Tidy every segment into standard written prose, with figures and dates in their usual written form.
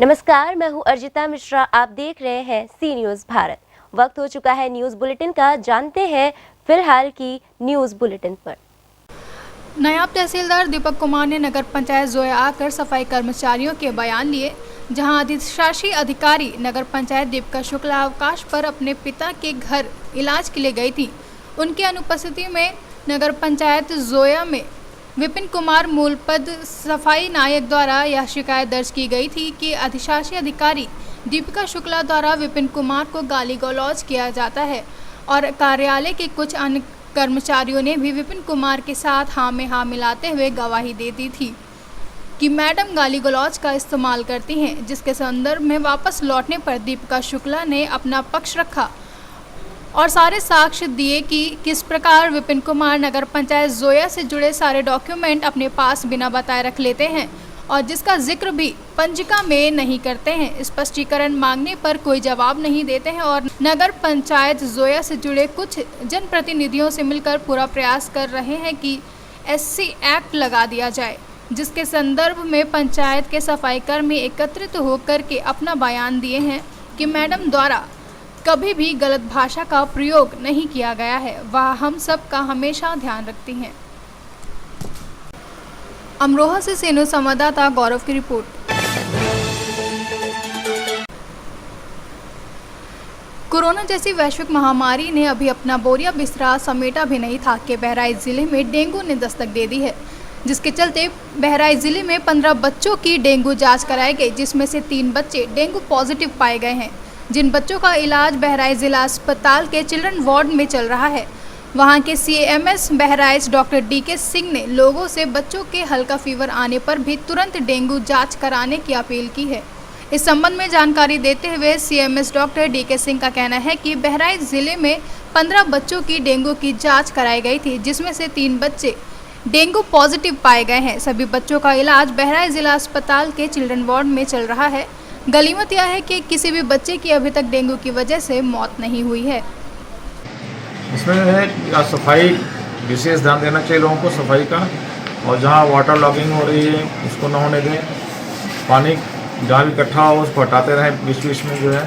नमस्कार, मैं हूं अर्जिता मिश्रा। आप देख रहे हैं सी न्यूज़ भारत। वक्त हो चुका है न्यूज़ बुलेटिन का। जानते हैं फिलहाल की न्यूज़ बुलेटिन पर। नायब तहसीलदार दीपक कुमार ने नगर पंचायत जोया आकर सफाई कर्मचारियों के बयान लिए, जहां अधिशासी अधिकारी नगर पंचायत दीपिका शुक्ला अवकाश पर अपने पिता के घर इलाज के लिए गई थी। उनकी अनुपस्थिति में नगर पंचायत जोया में विपिन कुमार मूलपद सफाई नायक द्वारा यह शिकायत दर्ज की गई थी कि अधिशासी अधिकारी दीपिका शुक्ला द्वारा विपिन कुमार को गाली गलौज किया जाता है और कार्यालय के कुछ अन्य कर्मचारियों ने भी विपिन कुमार के साथ हाँ में हाँ मिलाते हुए गवाही दे दी थी कि मैडम गाली गलौज का इस्तेमाल करती हैं, जिसके संदर्भ में वापस लौटने पर दीपिका शुक्ला ने अपना पक्ष रखा और सारे साक्ष्य दिए कि किस प्रकार विपिन कुमार नगर पंचायत जोया से जुड़े सारे डॉक्यूमेंट अपने पास बिना बताए रख लेते हैं और जिसका जिक्र भी पंजिका में नहीं करते हैं। स्पष्टीकरण मांगने पर कोई जवाब नहीं देते हैं और नगर पंचायत जोया से जुड़े कुछ जनप्रतिनिधियों से मिलकर पूरा प्रयास कर रहे हैं कि SC एक्ट लगा दिया जाए, जिसके संदर्भ में पंचायत के सफाई कर्मी एकत्रित होकर के अपना बयान दिए हैं कि मैडम द्वारा कभी भी गलत भाषा का प्रयोग नहीं किया गया है, वह हम सब का हमेशा ध्यान रखती हैं। अमरोहा से सेनु संवाददाता गौरव की रिपोर्ट। कोरोना जैसी वैश्विक महामारी ने अभी अपना बोरिया बिस्तरा समेटा भी नहीं था कि बहराइच जिले में डेंगू ने दस्तक दे दी है, जिसके चलते बहराइच जिले में 15 बच्चों की डेंगू जांच कराई गई, जिसमें से 3 बच्चे डेंगू पॉजिटिव पाए गए हैं। जिन बच्चों का इलाज बहराइच जिला अस्पताल के चिल्ड्रन वार्ड में चल रहा है, वहां के CMS Bahraich doctor DK Singh ने लोगों से बच्चों के हल्का फीवर आने पर भी तुरंत डेंगू जांच कराने की अपील की है। इस संबंध में जानकारी देते हुए CMS डॉक्टर DK सिंह का कहना है कि बहराइच जिले में 15 बच्चों की डेंगू की जांच कराई गई थी, जिसमें से 3 बच्चे डेंगू पॉजिटिव पाए गए हैं। सभी बच्चों का इलाज बहराइच जिला अस्पताल के चिल्ड्रन वार्ड में चल रहा है। गलीमत यह है कि किसी भी बच्चे की अभी तक डेंगू की वजह से मौत नहीं हुई है। इसमें है सफाई, विशेष ध्यान देना चाहिए लोगों को सफाई का, और जहाँ वाटर लॉगिंग हो रही है उसको न होने दें। पानी जहाँ भी इकट्ठा हो उसको हटाते रहें बीच बीच में जो है,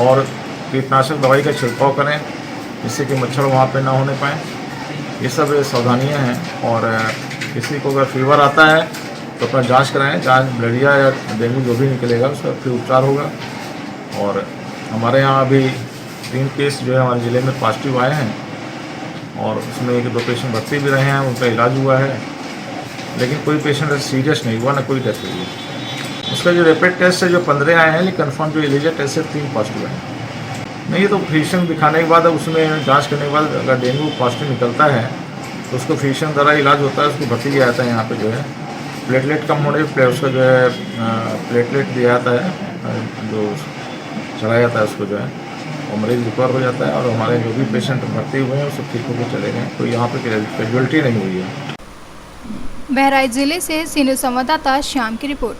और कीटनाशक दवाई का छिड़काव करें जिससे कि मच्छर वहाँ पे ना होने पाए। ये सब सावधानियाँ हैं। और किसी को अगर फीवर आता है तो अपना जांच कराएं, जांच मलेरिया या डेंगू जो भी निकलेगा उसका फिर उपचार होगा। और हमारे यहाँ अभी 3 केस जो है हमारे ज़िले में पॉजिटिव आए हैं, और उसमें 1-2 पेशेंट भर्ती भी रहे हैं, उनका इलाज हुआ है, लेकिन कोई पेशेंट सीरियस नहीं हुआ, ना कोई डेथ हुई है। उसका जो रैपिड टेस्ट से जो 15 आए हैं, लेकिन कन्फर्म जो इलीजिया टेस्ट से 3 पॉजिटिव आए हैं। नहीं, ये तो फिजिशियन दिखाने के बाद, उसमें जाँच करने के बाद अगर डेंगू पॉजिटिव निकलता है तो उसको फिजिशियन द्वारा इलाज होता है, उसको भर्ती किया जाता है। यहाँ पर जो है प्लेटलेट कम होने पर उसका जो है प्लेटलेट दिया जाता है, जो चढ़ाया जाता है उसको जो है, और मरीज रिकवर हो जाता है। और हमारे जो भी पेशेंट भर्ती हुए हैं वो सब ठीक होकर चले गए, तो यहाँ पे कैजुअल्टी नहीं हुई है। बहराइच जिले से सीनियर संवाददाता श्याम की रिपोर्ट।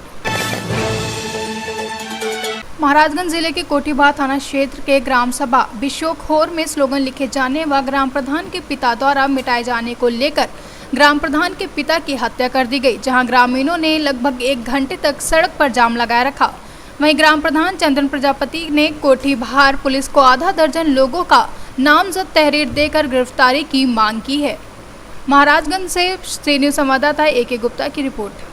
महाराजगंज जिले के कोठीबाह थाना क्षेत्र के ग्राम सभा बिशोखोर में स्लोगन लिखे जाने व ग्राम प्रधान के पिता द्वारा मिटाए जाने को लेकर ग्राम प्रधान के पिता की हत्या कर दी गई, जहां ग्रामीणों ने लगभग 1 घंटे तक सड़क पर जाम लगाए रखा। वहीं ग्राम प्रधान चंदन प्रजापति ने कोठीबाहर पुलिस को आधा दर्जन लोगों का नामजद तहरीर देकर गिरफ्तारी की मांग की है। महाराजगंज से सीनियर संवाददाता AK गुप्ता की रिपोर्ट।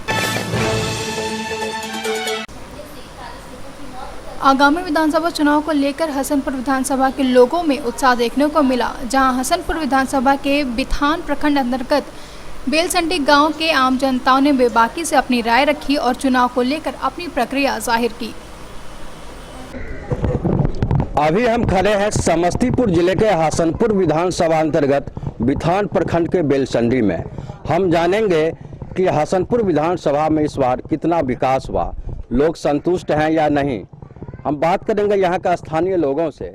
आगामी विधानसभा चुनाव को लेकर हसनपुर विधानसभा के लोगों में उत्साह देखने को मिला, जहां हसनपुर विधानसभा के बिथान प्रखंड अंतर्गत बेलसंडी गांव के आम जनताओं ने बेबाकी से अपनी राय रखी और चुनाव को लेकर अपनी प्रक्रिया जाहिर की। अभी हम खड़े हैं समस्तीपुर जिले के हसनपुर विधानसभा अंतर्गत बिथान प्रखंड के बेलसंडी में। हम जानेंगे कि हसनपुर विधानसभा में इस बार कितना विकास हुआ, लोग संतुष्ट हैं या नहीं। हम बात करेंगे यहाँ का स्थानीय लोगों से।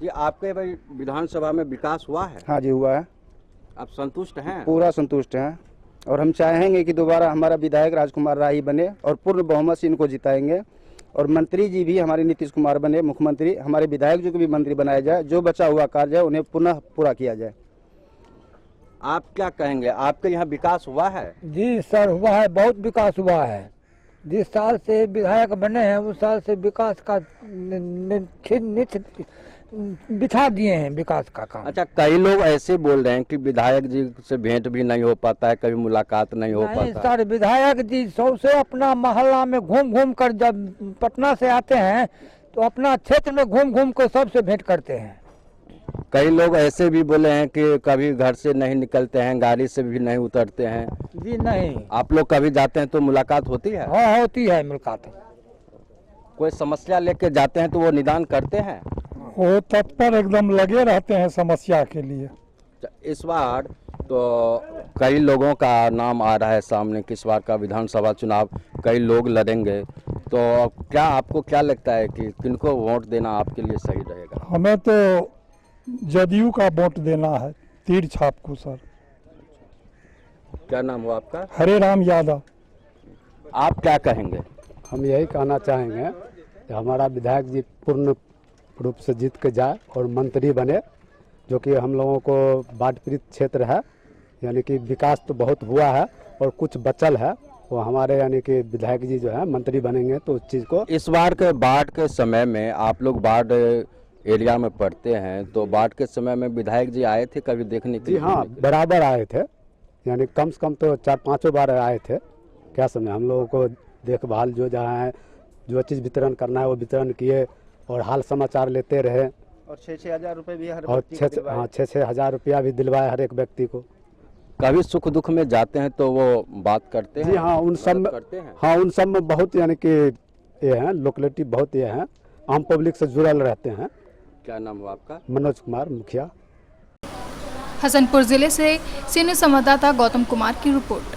जी, आपके भाई विधानसभा में विकास हुआ है? हाँ जी, हुआ है। आप संतुष्ट हैं? पूरा संतुष्ट हैं, और हम चाहेंगे कि दोबारा हमारा विधायक राजकुमार राही बने और पूर्ण बहुमत से इनको जिताएंगे। और मंत्री जी भी हमारे नीतीश कुमार बने मुख्यमंत्री, हमारे विधायक जी को भी मंत्री बनाया जाए, जो बचा हुआ कार्य है उन्हें पुनः पूरा किया जाए। आप क्या कहेंगे, आपके यहाँ विकास हुआ है? जी सर, हुआ है, बहुत विकास हुआ है। जिस साल से विधायक बने हैं उस साल से विकास का बिछा दिए हैं विकास का काम। अच्छा, कई लोग ऐसे बोल रहे हैं कि विधायक जी से भेंट भी नहीं हो पाता है, कभी मुलाकात नहीं हो नहीं पाता। सर, विधायक जी सबसे अपना मोहल्ला में घूम घूम कर, जब पटना से आते हैं तो अपना क्षेत्र में घूम घूम कर सबसे भेंट करते हैं। कई लोग ऐसे भी बोले हैं कि कभी घर से नहीं निकलते हैं, गाड़ी से भी नहीं उतरते हैं। जी नहीं। आप लोग कभी जाते हैं तो मुलाकात होती है? हाँ होती है मुलाकात। कोई समस्या लेके जाते हैं तो वो निदान करते हैं? वो तत्पर एकदम लगे रहते हैं समस्या के लिए। इस बार तो कई लोगों का नाम आ रहा है सामने कि इस बार का विधानसभा चुनाव कई लोग लड़ेंगे, तो क्या आपको क्या लगता है कि किनको वोट देना आपके लिए सही रहेगा? हमें तो जदयू का वोट देना है, तीर छाप को सर। क्या नाम हो आपका? हरे राम यादव। आप क्या कहेंगे? हम यही कहना चाहेंगे कि हमारा विधायक जी पूर्ण रूप से जीत के जाए और मंत्री बने, जो कि हम लोगों को बाढ़ पीड़ित क्षेत्र है, यानी कि विकास तो बहुत हुआ है और कुछ बचल है, वो हमारे यानी कि विधायक जी जो है मंत्री बनेंगे तो उस चीज़ को। इस बार के बाढ़ के समय में आप लोग बाढ़ एरिया में पड़ते हैं, तो बाढ़ के समय में विधायक जी आए थे कभी देखने के लिए? जी हाँ, बराबर आए थे, यानी कम से कम तो 4-5 बार आए थे। क्या समय हम लोगों को देखभाल जो जहाँ है, जो चीज़ वितरण करना है वो वितरण किए और हाल समाचार लेते रहे। और 6-6 हज़ार रुपये भी हर और 6-6 हज़ार रुपया भी दिलवाए हर एक व्यक्ति को। कभी सुख दुख में जाते हैं तो वो बात करते हैं? जी हाँ, उन सब में करते हैं। हाँ, उन सब में बहुत यानी कि ये हैं, लोकेलिटी बहुत ये हैं, आम पब्लिक से जुड़ल रहते हैं। क्या नाम हो आपका? मनोज कुमार मुखिया। हसनपुर जिले से सीनियर संवाददाता गौतम कुमार की रिपोर्ट।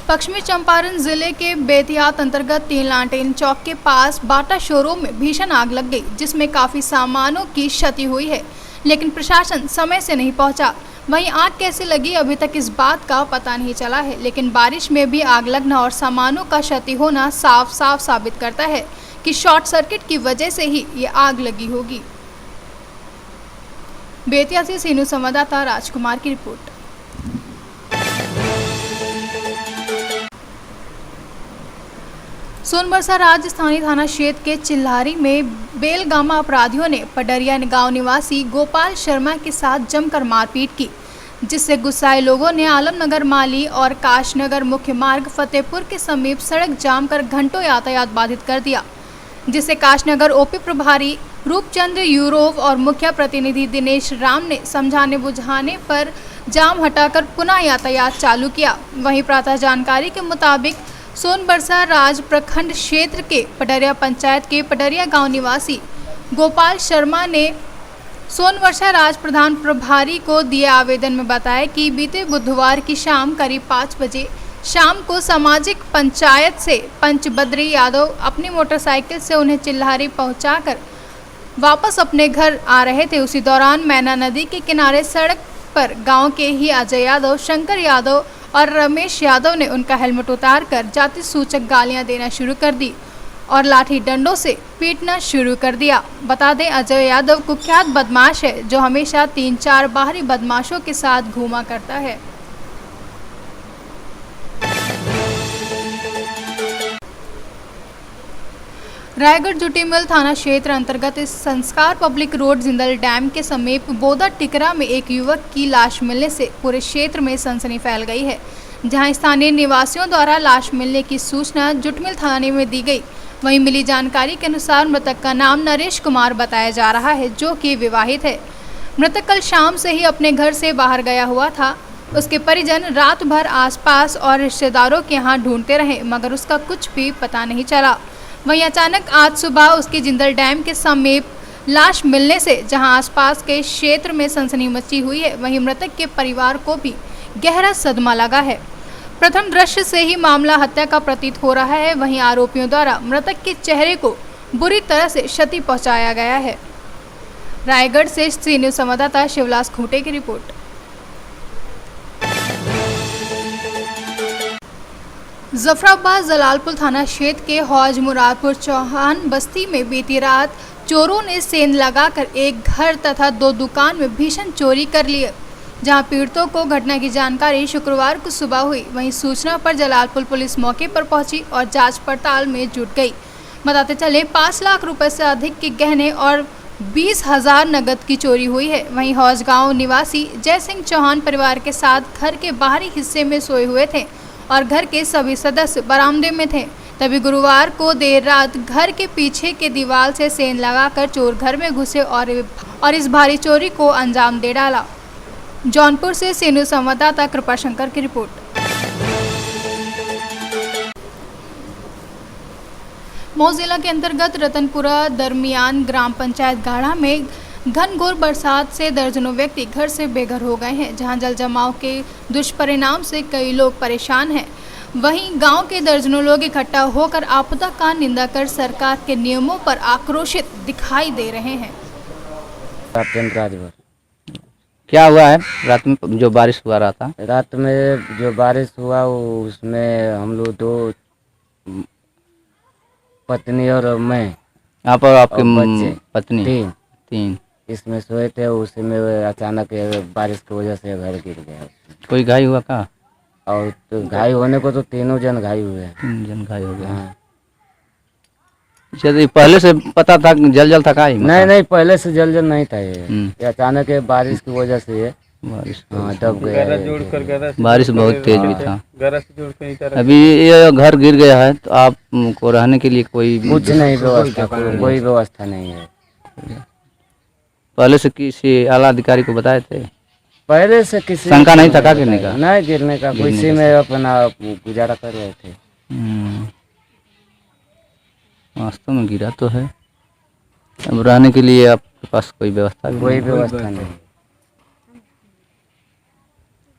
पश्चिमी चंपारण जिले के बेतियात अंतर्गत 3 लालटेन चौक के पास बाटा शोरूम में भीषण आग लग गई, जिसमें काफी सामानों की क्षति हुई है, लेकिन प्रशासन समय से नहीं पहुंचा। वहीं आग कैसे लगी अभी तक इस बात का पता नहीं चला है, लेकिन बारिश में भी आग लगना और सामानों का क्षति होना साफ साफ साबित करता है कि शॉर्ट सर्किट की वजह से ही ये आग लगी होगी। बेतिया से सीनू संवाददाता राजकुमार की रिपोर्ट। सोनबरसा राजस्थानी थाना क्षेत्र के चिल्लारी में बेलगामा अपराधियों ने पडरिया गांव निवासी गोपाल शर्मा के साथ जमकर मारपीट की, जिससे गुस्साए लोगों ने आलमनगर माली और काशनगर मुख्य मार्ग फतेहपुर के समीप सड़क जाम कर घंटों यातायात बाधित कर दिया, जिससे काशनगर ओपी प्रभारी रूपचंद्र यूरोव और मुख्य प्रतिनिधि दिनेश राम ने समझाने बुझाने पर जाम हटाकर पुनः यातायात चालू किया। वहीं प्रातः जानकारी के मुताबिक सोनबरसा राज प्रखंड क्षेत्र के पडरिया पंचायत के पडरिया गांव निवासी गोपाल शर्मा ने सोनबरसा राज प्रधान प्रभारी को दिए आवेदन में बताया कि बीते बुधवार की शाम करीब 5 बजे शाम को सामाजिक पंचायत से पंच बद्री यादव अपनी मोटरसाइकिल से उन्हें चिल्लारी पहुंचाकर वापस अपने घर आ रहे थे। उसी दौरान मैना नदी के किनारे सड़क पर गांव के ही अजय यादव, शंकर यादव और रमेश यादव ने उनका हेलमेट उतार कर जाति सूचक गालियां देना शुरू कर दी और लाठी डंडों से पीटना शुरू कर दिया। बता दें, अजय यादव कुख्यात बदमाश है जो हमेशा 3-4 बाहरी बदमाशों के साथ घूमा करता है। रायगढ़ जुटीमल थाना क्षेत्र अंतर्गत इस संस्कार पब्लिक रोड जिंदल डैम के समीप बोदा टिकरा में एक युवक की लाश मिलने से पूरे क्षेत्र में सनसनी फैल गई है। जहां स्थानीय निवासियों द्वारा लाश मिलने की सूचना जुटमिल थाने में दी गई। वहीं मिली जानकारी के अनुसार मृतक का नाम नरेश कुमार बताया जा रहा है, जो कि विवाहित है। मृतक कल शाम से ही अपने घर से बाहर गया हुआ था। उसके परिजन रात भर आसपास और रिश्तेदारों के यहाँ ढूंढते रहे, मगर उसका कुछ भी पता नहीं चला। वहीं अचानक आज सुबह उसके जिंदल डैम के समीप लाश मिलने से जहां आसपास के क्षेत्र में सनसनी मची हुई है, वहीं मृतक के परिवार को भी गहरा सदमा लगा है। प्रथम दृश्य से ही मामला हत्या का प्रतीत हो रहा है। वहीं आरोपियों द्वारा मृतक के चेहरे को बुरी तरह से क्षति पहुंचाया गया है। रायगढ़ से सी न्यूज़ संवाददाता शिवलास खूंटे की रिपोर्ट। जफराबाद जलालपुर थाना क्षेत्र के हौज मुरादपुर चौहान बस्ती में बीती रात चोरों ने सेंध लगाकर एक घर तथा 2 दुकान में भीषण चोरी कर लिए। जहां पीड़ितों को घटना की जानकारी शुक्रवार को सुबह हुई, वहीं सूचना पर जलालपुर पुलिस मौके पर पहुंची और जांच पड़ताल में जुट गई। बताते चले 5 लाख रुपए से अधिक के गहने और 20,000 नकद की चोरी हुई है। वहीं हौज गांव निवासी जय सिंह चौहान परिवार के साथ घर के बाहरी हिस्से में सोए हुए थे और घर के सभी सदस्य बरामदे में थे। तभी गुरुवार को देर रात घर के पीछे के दीवार से सेंध लगाकर चोर घर में घुसे और इस भारी चोरी को अंजाम दे डाला। जौनपुर से सीनियर संवाददाता कृपाशंकर की रिपोर्ट। मऊ जिला के अंतर्गत रतनपुरा दरमियान ग्राम पंचायत गाढ़ा में घनघोर बरसात से दर्जनों व्यक्ति घर से बेघर हो गए हैं, जहां जल जमाव के दुष्परिणाम से कई लोग परेशान हैं। वहीं गांव के दर्जनों लोग इकट्ठा होकर आपदा का निंदा कर सरकार के नियमों पर आक्रोशित दिखाई दे रहे हैं। क्या हुआ है रात में जो बारिश हुआ रहा था? रात में जो बारिश हुआ उसमें हम लोग 2 पत्नी और मैं, यहाँ पर आपके बच्चे पत्नी 3 इसमें सोए थे। उसी में अचानक बारिश की वजह से घर गिर गया। कोई घायल हुआ का? और तो घायल होने को तो 3 जन घायल हुए। 3 जन घायल हो गए। हाँ। पहले से पता था जल था का? नहीं, पहले से जल नहीं था ये अचानक बारिश की वजह से ये बारिश दब गया। बारिश बहुत तेज भी था। अभी ये घर गिर गया है तो आपको रहने के लिए कुछ नहीं व्यवस्था, कोई व्यवस्था नहीं है। पहले से किसी आला अधिकारी को बताए थे? पहले से किसी शंका नहीं था गिरने का? नहीं गिरने का, इसी में अपना गुजारा कर रहे थे। वास्तव में गिरा तो है। अब रहने के लिए आपके पास कोई व्यवस्था? कोई व्यवस्था नहीं।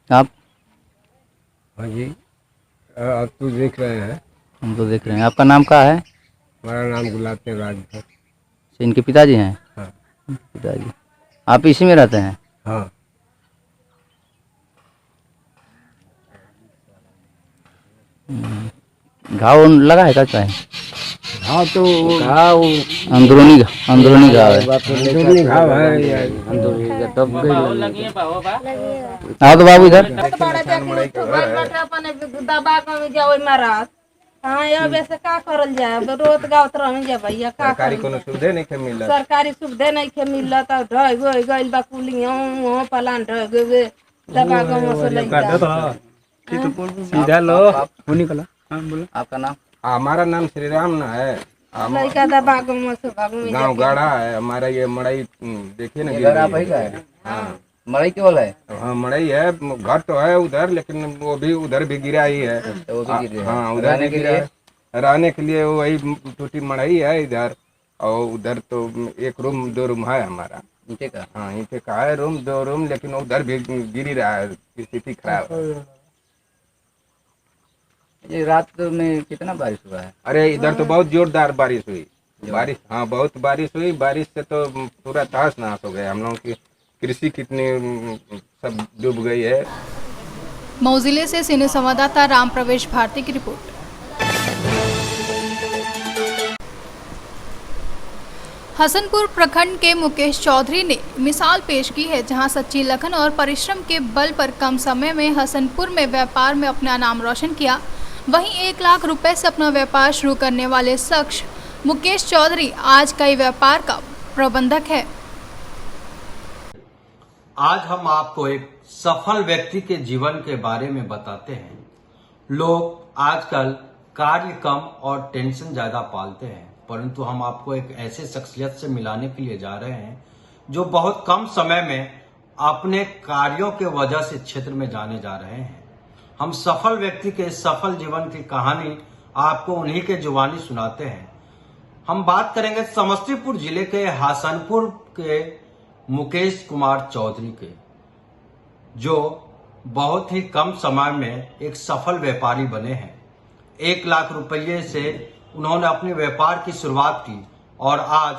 आप? हाँ जी, आप तो देख रहे हैं। हम तो देख रहे हैं। आपका नाम क्या है? हमारा नाम गुलाब सिंह राजभर। इनके पिताजी हैं? हाँ। पिताजी। आप इसी में रहते हैं? हाँ। घाव लगा है क्या? हाँ तो घाव अंदरूनी घाव है। अंदरूनी घाव है। हाँ तो बाबू इधर का करल जाए, रोत गाँव रह जा भैया। सरकारी सुविधा नहीं मिला, सरकारी सुविधा नहीं मिला तो ढह गइल बा कुलियों पलान ढह गए दबा गाँव से ले सीधा लो। आपका नाम? हमारा नाम श्री राम ना है। लड़का दबा गाँव से गाँव गाढ़ा है हमारा। ये मड़ई देखिए ना, हाँ मड़ई केवल है? हाँ मड़ई है, घर तो है उधर, लेकिन वो भी उधर भी गिरा ही है। वो भी गिरा? हाँ उधर भी गिरा है। रहने के लिए वही छोटी मड़ई है इधर, और उधर तो 1 रूम 2 रूम है हमारा। ईंटे का? हाँ ईंटे का है 2 रूम, लेकिन उधर भी गिरी रहा है, स्थिति खराब है। ये रात में कितना बारिश हुआ है? अरे इधर तो बहुत जोरदार बारिश हुई। बारिश, हाँ बहुत बारिश हुई। बारिश से तो पूरा तहस नहस हो गया। हम लोगों की कृषि कितनी सब डूब गई है। मऊ जिले से सीनियर संवाददाता राम प्रवेश भारती की रिपोर्ट। हसनपुर प्रखंड के मुकेश चौधरी ने मिसाल पेश की है, जहां सच्ची लगन और परिश्रम के बल पर कम समय में हसनपुर में व्यापार में अपना नाम रोशन किया। वहीं 1 लाख रुपए से अपना व्यापार शुरू करने वाले शख्स मुकेश चौधरी आज कई व्यापार का प्रबंधक है। आज हम आपको एक सफल व्यक्ति के जीवन के बारे में बताते हैं। लोग आजकल कार्य कम और टेंशन ज्यादा पालते हैं, परंतु हम आपको एक ऐसे शख्सियत से मिलाने के लिए जा रहे हैं जो बहुत कम समय में अपने कार्यों के वजह से क्षेत्र में जाने जा रहे हैं। हम सफल व्यक्ति के सफल जीवन की कहानी आपको उन्हीं के जुबानी सुनाते हैं। हम बात करेंगे समस्तीपुर जिले के हसनपुर के मुकेश कुमार चौधरी के, जो बहुत ही कम समय में एक सफल व्यापारी बने हैं। 1 लाख रुपये से उन्होंने अपने व्यापार की शुरुआत की और आज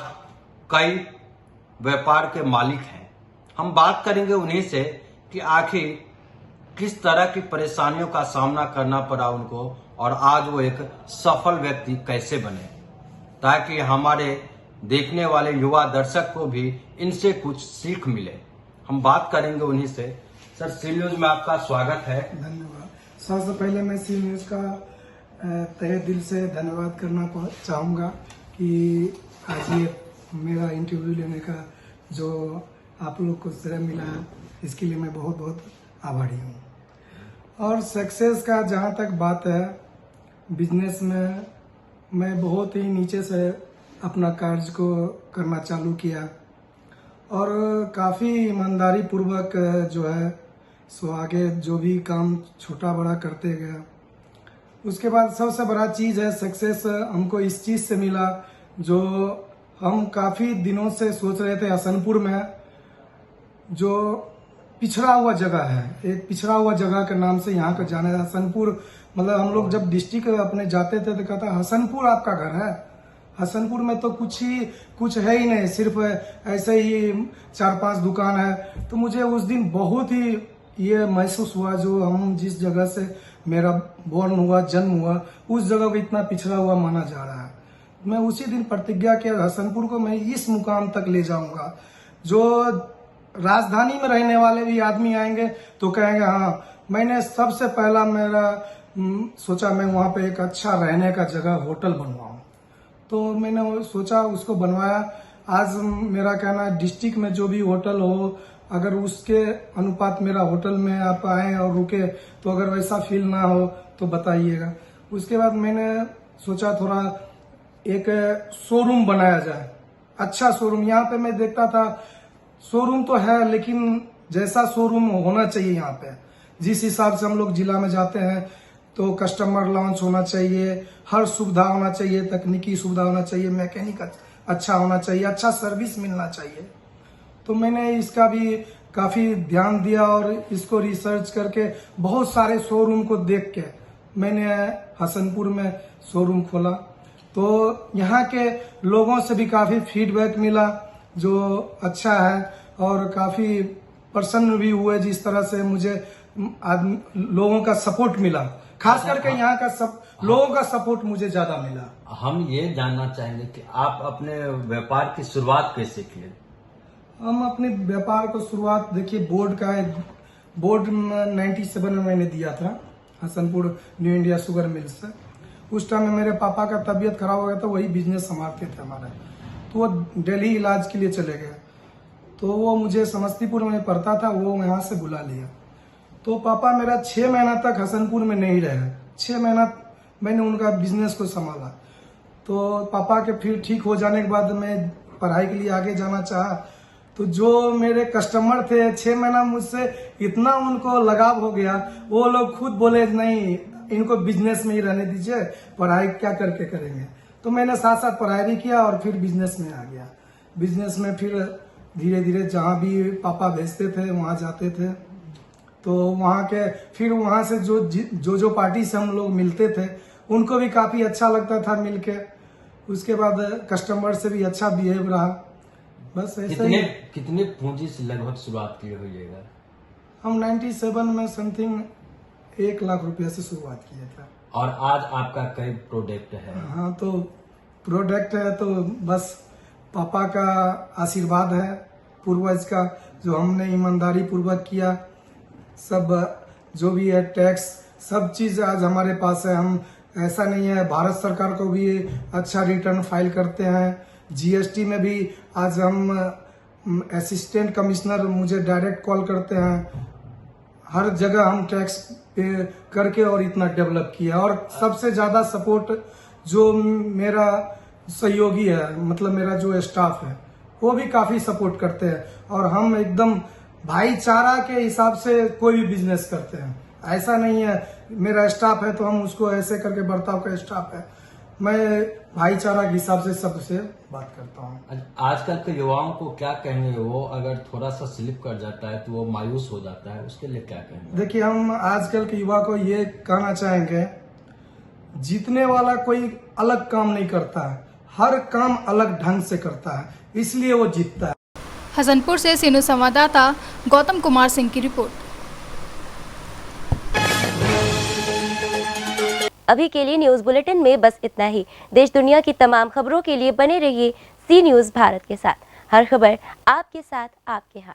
कई व्यापार के मालिक हैं। हम बात करेंगे उन्हीं से कि आखिर किस तरह की परेशानियों का सामना करना पड़ा उनको और आज वो एक सफल व्यक्ति कैसे बने, ताकि हमारे देखने वाले युवा दर्शक को भी इनसे कुछ सीख मिले। हम बात करेंगे उन्हीं से। सर, सी न्यूज में आपका स्वागत है। धन्यवाद। सबसे पहले मैं सी न्यूज का तहे दिल से धन्यवाद करना चाहूँगा कि आज ये मेरा इंटरव्यू लेने का जो आप लोग को श्रेय मिला है, इसके लिए मैं बहुत बहुत आभारी हूँ। और सक्सेस का जहाँ तक बात है, बिजनेस में मैं बहुत ही नीचे से अपना कार्य को करना चालू किया और काफ़ी ईमानदारी पूर्वक जो है सो आगे जो भी काम छोटा बड़ा करते गया। उसके बाद सबसे बड़ा चीज़ है सक्सेस हमको इस चीज़ से मिला जो हम काफ़ी दिनों से सोच रहे थे। हसनपुर में जो पिछड़ा हुआ जगह है, एक पिछड़ा हुआ जगह के नाम से यहाँ का जाना है हसनपुर। मतलब हम लोग जब डिस्ट्रिक्ट अपने जाते थे तो कहता हसनपुर आपका घर है। हसनपुर में तो कुछ है ही नहीं, सिर्फ ऐसे ही 4-5 दुकान है। तो मुझे उस दिन बहुत ही ये महसूस हुआ जो हम जिस जगह से मेरा बॉर्न हुआ, जन्म हुआ, उस जगह को इतना पिछड़ा हुआ माना जा रहा है। मैं उसी दिन प्रतिज्ञा किया हसनपुर को मैं इस मुकाम तक ले जाऊंगा जो राजधानी में रहने वाले भी आदमी आएंगे तो कहेंगे हाँ, मैंने सबसे पहला मेरा सोचा मैं वहाँ पे एक अच्छा रहने का जगह होटल बनवाऊं। तो मैंने सोचा, उसको बनवाया। आज मेरा कहना है डिस्ट्रिक्ट में जो भी होटल हो, अगर उसके अनुपात मेरा होटल में आप आए और रुके तो अगर वैसा फील ना हो तो बताइएगा। उसके बाद मैंने सोचा थोड़ा एक शोरूम बनाया जाए, अच्छा शोरूम। यहाँ पे मैं देखता था शोरूम तो है लेकिन जैसा शोरूम होना चाहिए यहाँ पे, जिस हिसाब से हम लोग जिला में जाते हैं तो कस्टमर लॉन्च होना चाहिए, हर सुविधा होना चाहिए, तकनीकी सुविधा होना चाहिए, मैकेनिक अच्छा होना चाहिए, अच्छा सर्विस मिलना चाहिए। तो मैंने इसका भी काफ़ी ध्यान दिया और इसको रिसर्च करके बहुत सारे शोरूम को देख के मैंने हसनपुर में शोरूम खोला। तो यहाँ के लोगों से भी काफ़ी फीडबैक मिला जो अच्छा है और काफ़ी प्रसन्न भी हुए जिस तरह से मुझे लोगों का सपोर्ट मिला। खास करके यहाँ का सब लोगों का सपोर्ट मुझे ज्यादा मिला। हम ये जानना चाहेंगे कि आप अपने व्यापार की शुरुआत कैसे किए? हम अपने व्यापार को शुरुआत देखिए बोर्ड 97 में मैंने दिया था Hasanpur new India sugar mill से। उस टाइम में मेरे पापा का तबीयत खराब हो गया था, वही बिजनेस संभालते थे हमारा। तो वो दिल्ली इलाज के लिए चले गए, तो वो मुझे समस्तीपुर में पढ़ता था, वो यहाँ से बुला लिया। तो पापा मेरा 6 महीना तक हसनपुर में नहीं रहे। 6 महीना मैंने उनका बिजनेस को संभाला। तो पापा के फिर ठीक हो जाने के बाद मैं पढ़ाई के लिए आगे जाना चाहा। तो जो मेरे कस्टमर थे 6 महीना मुझसे इतना उनको लगाव हो गया, वो लोग खुद बोले नहीं इनको बिजनेस में ही रहने दीजिए, पढ़ाई क्या करके करेंगे। तो मैंने साथ साथ पढ़ाई भी किया और फिर बिजनेस में आ गया। बिजनेस में फिर धीरे धीरे जहाँ भी पापा भेजते थे वहाँ जाते थे। तो वहाँ के फिर वहाँ से जो पार्टी से हम लोग मिलते थे उनको भी काफ़ी अच्छा लगता था मिलके। उसके बाद कस्टमर से भी अच्छा बिहेव रहा। बस ऐसे ही। कितने पूंजी से लगभग शुरुआत की हुई है? हम 97 में समथिंग 1 लाख रुपया से शुरुआत किया था। और आज आपका कई प्रोडक्ट है? हाँ, तो प्रोडक्ट है तो बस पापा का आशीर्वाद है, पूर्वज का, जो हमने ईमानदारी पूर्वक किया। सब जो भी है टैक्स सब चीज़ आज हमारे पास है। हम ऐसा नहीं है, भारत सरकार को भी अच्छा रिटर्न फाइल करते हैं। जीएसटी में भी आज हम असिस्टेंट कमिश्नर मुझे डायरेक्ट कॉल करते हैं। हर जगह हम टैक्स पे करके और इतना डेवलप किया। और सबसे ज़्यादा सपोर्ट जो मेरा सहयोगी है, मतलब मेरा जो स्टाफ है, वो भी काफ़ी सपोर्ट करते हैं। और हम एकदम भाईचारा के हिसाब से कोई भी बिजनेस करते हैं। ऐसा नहीं है मेरा स्टाफ है तो हम उसको ऐसे करके बर्ताव का स्टाफ है। मैं भाईचारा के हिसाब से सबसे बात करता हूँ। आजकल के युवाओं को क्या कहेंगे? वो अगर थोड़ा सा स्लिप कर जाता है तो वो मायूस हो जाता है, उसके लिए क्या कहेंगे? देखिए, हम आजकल के युवा को ये कहना चाहेंगे, जीतने वाला कोई अलग काम नहीं करता है, हर काम अलग ढंग से करता है, इसलिए वो जीतता है। हसनपुर से सीनू संवाददाता गौतम कुमार सिंह की रिपोर्ट। अभी के लिए न्यूज़ बुलेटिन में बस इतना ही। देश दुनिया की तमाम खबरों के लिए बने रहिए सी न्यूज़ भारत के साथ। हर खबर आपके साथ, आपके हाथ।